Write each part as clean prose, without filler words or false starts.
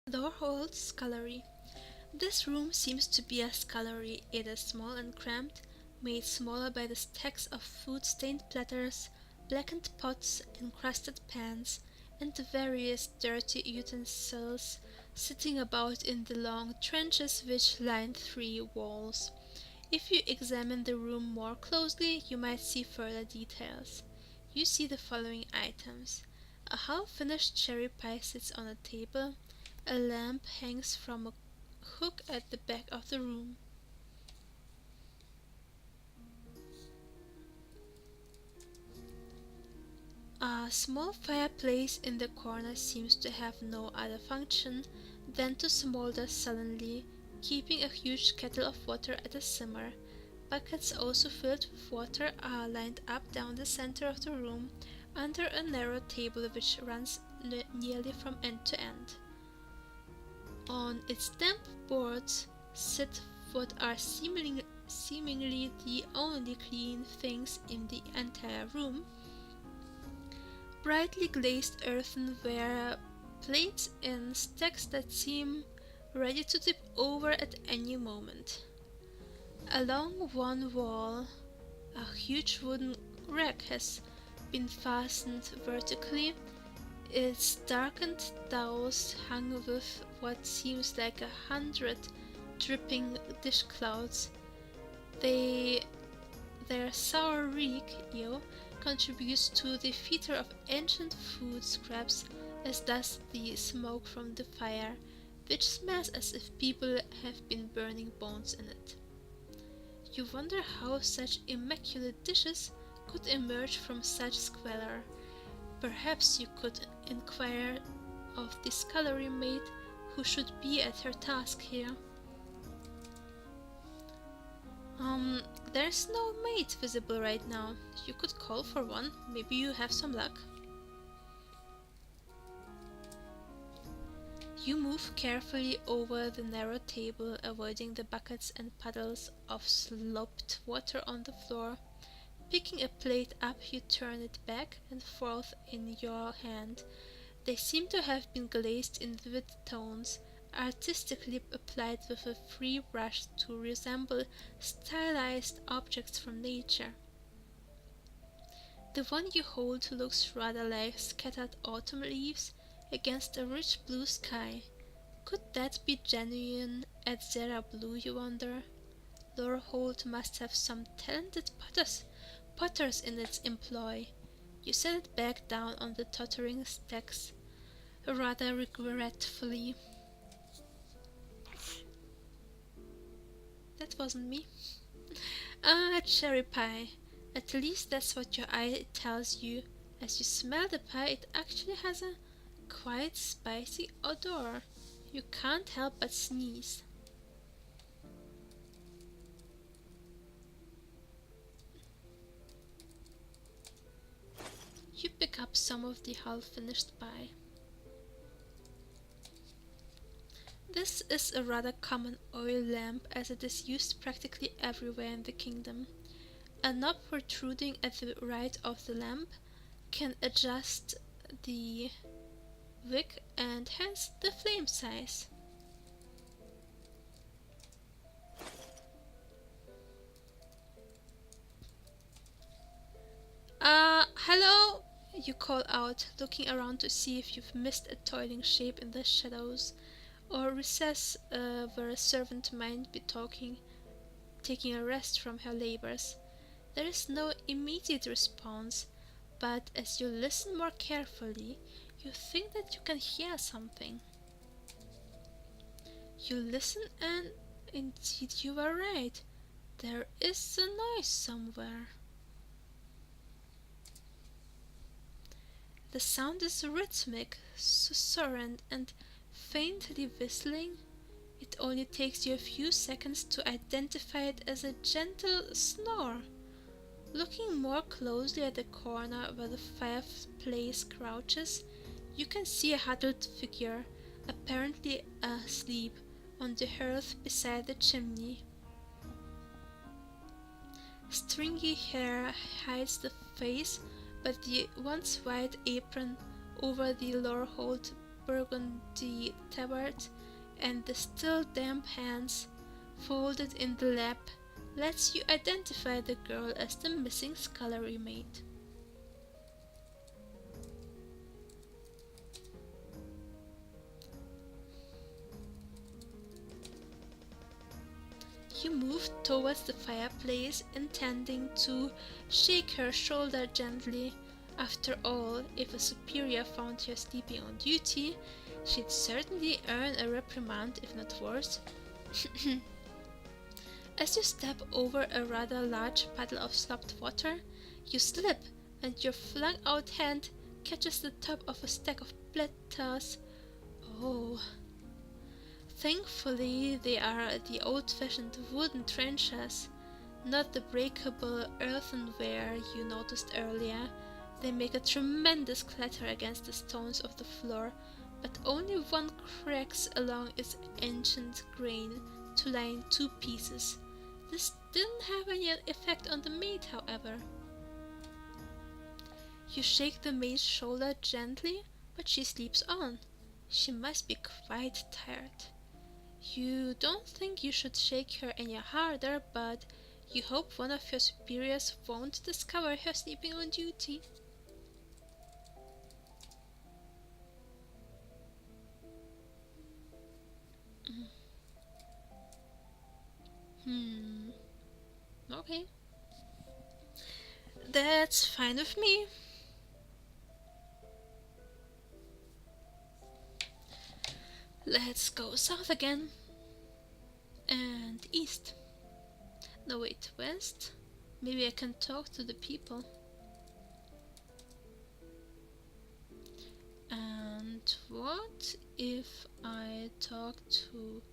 Lorehold scullery. This room seems to be a scullery. It is small and cramped, made smaller by the stacks of food-stained platters, blackened pots, encrusted pans, and the various dirty utensils sitting about in the long trenches which line three walls. If you examine the room more closely, you might see further details. You see the following items. A half-finished cherry pie sits on a table. A lamp hangs from a hook at the back of the room. A small fireplace in the corner seems to have no other function than to smolder sullenly, keeping a huge kettle of water at a simmer. Buckets also filled with water are lined up down the center of the room under a narrow table which runs nearly from end to end. On its damp boards sit what are seemingly the only clean things in the entire room: brightly glazed earthenware plates in stacks that seem ready to tip over at any moment. Along one wall, a huge wooden rack has been fastened vertically, its darkened dowels hung with what seems like 100 dripping dishclouts. Their sour reek, contributes to the fetor of ancient food scraps, as does the smoke from the fire, which smells as if people have been burning bones in it. You wonder how such immaculate dishes could emerge from such squalor. Perhaps you could inquire of the scullery maid who should be at her task here. There's no maid visible right now. You could call for one. Maybe you have some luck. You move carefully over the narrow table, avoiding the buckets and puddles of sloped water on the floor. Picking a plate up, you turn it back and forth in your hand. They seem to have been glazed in vivid tones, artistically applied with a free brush to resemble stylized objects from nature. The one you hold looks rather like scattered autumn leaves against a rich blue sky. Could that be genuine Adzera blue, you wonder? Lorehold must have some talented potters in its employ. You set it back down on the tottering stacks, rather regretfully. That wasn't me. Ah, cherry pie. At least that's what your eye tells you. As you smell the pie, it actually has a quite spicy odor. You can't help but sneeze. You pick up some of the half-finished pie. This is a rather common oil lamp, as it is used practically everywhere in the kingdom. A knob protruding at the right of the lamp can adjust the wick and hence the flame size. Hello? You call out, looking around to see if you've missed a toiling shape in the shadows, or recess where a servant might be taking a rest from her labors. There is no immediate response, but as you listen more carefully, you think that you can hear something. You listen, and indeed you were right. There is a noise somewhere. The sound is rhythmic, susurrant, and faintly whistling. It only takes you a few seconds to identify it as a gentle snore. Looking more closely at the corner where the fireplace crouches, you can see a huddled figure, apparently asleep, on the hearth beside the chimney. Stringy hair hides the face, but the once white apron over the Lorehold burgundy tabard, and the still damp hands folded in the lap lets you identify the girl as the missing scullery maid. You move towards the fireplace, intending to shake her shoulder gently. After all, if a superior found her sleeping on duty, she'd certainly earn a reprimand, if not worse. As you step over a rather large puddle of slopped water, you slip, and your flung-out hand catches the top of a stack of platters. Oh. Thankfully, they are the old-fashioned wooden trenchers, not the breakable earthenware you noticed earlier. They make a tremendous clatter against the stones of the floor, but only one cracks along its ancient grain to lie in two pieces. This didn't have any effect on the maid, however. You shake the maid's shoulder gently, but she sleeps on. She must be quite tired. You don't think you should shake her any harder, but you hope one of your superiors won't discover her sleeping on duty. Okay. That's fine with me. Let's go south again. And east. No, wait, west? Maybe I can talk to the people. And what if I talk to...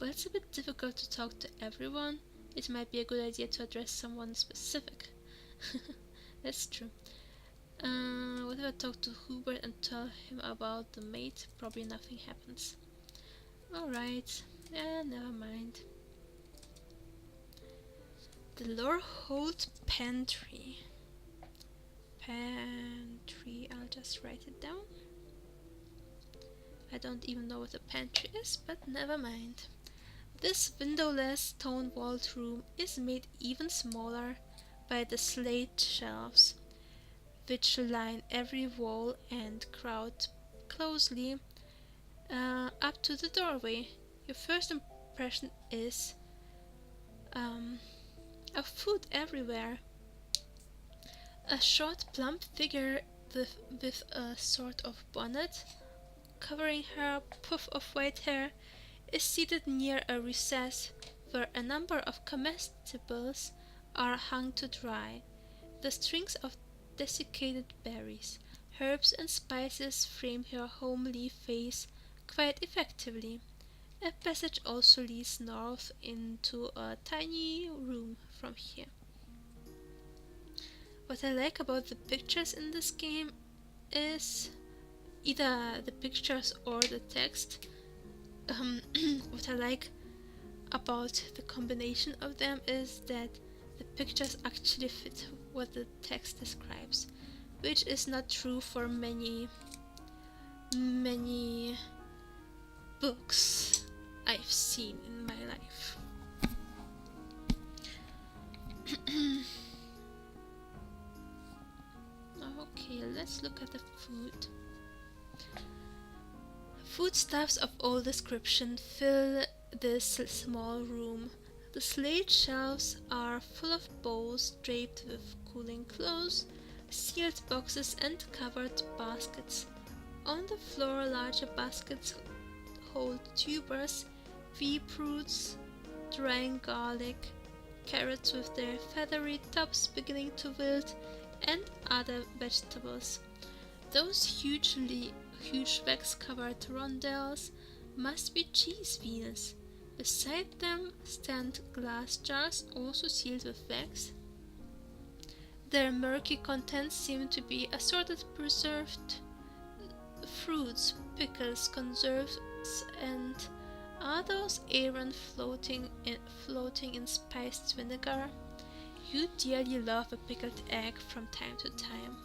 Well, it's a bit difficult to talk to everyone. It might be a good idea to address someone specific. That's true. What if I talk to Hubert and tell him about the maid? Probably nothing happens. Alright, never mind. The Lorehold pantry. I'll just write it down. I don't even know what a pantry is, but never mind. This windowless stone-walled room is made even smaller by the slate shelves, which line every wall and crowd closely up to the doorway. Your first impression is of food everywhere. A short, plump figure with a sort of bonnet covering her puff of white hair is seated near a recess where a number of comestibles are hung to dry. The strings of desiccated berries, herbs and spices frame her homely face quite effectively. A passage also leads north into a tiny room from here. What I like about the pictures in this game is either the pictures or the text. What I like about the combination of them is that the pictures actually fit what the text describes, which is not true for many books I've seen in my life. Okay, let's look at the food. Foodstuffs of all description fill this small room. The slate shelves are full of bowls draped with cooling clothes, sealed boxes and covered baskets. On the floor, larger baskets hold tubers, beetroots, drying garlic, carrots with their feathery tops beginning to wilt, and other vegetables. Those huge wax-covered rondelles must be cheese wheels. Beside them stand glass jars also sealed with wax. Their murky contents seem to be assorted preserved fruits, pickles, conserves, and are those Aaron floating in spiced vinegar? You dearly love a pickled egg from time to time.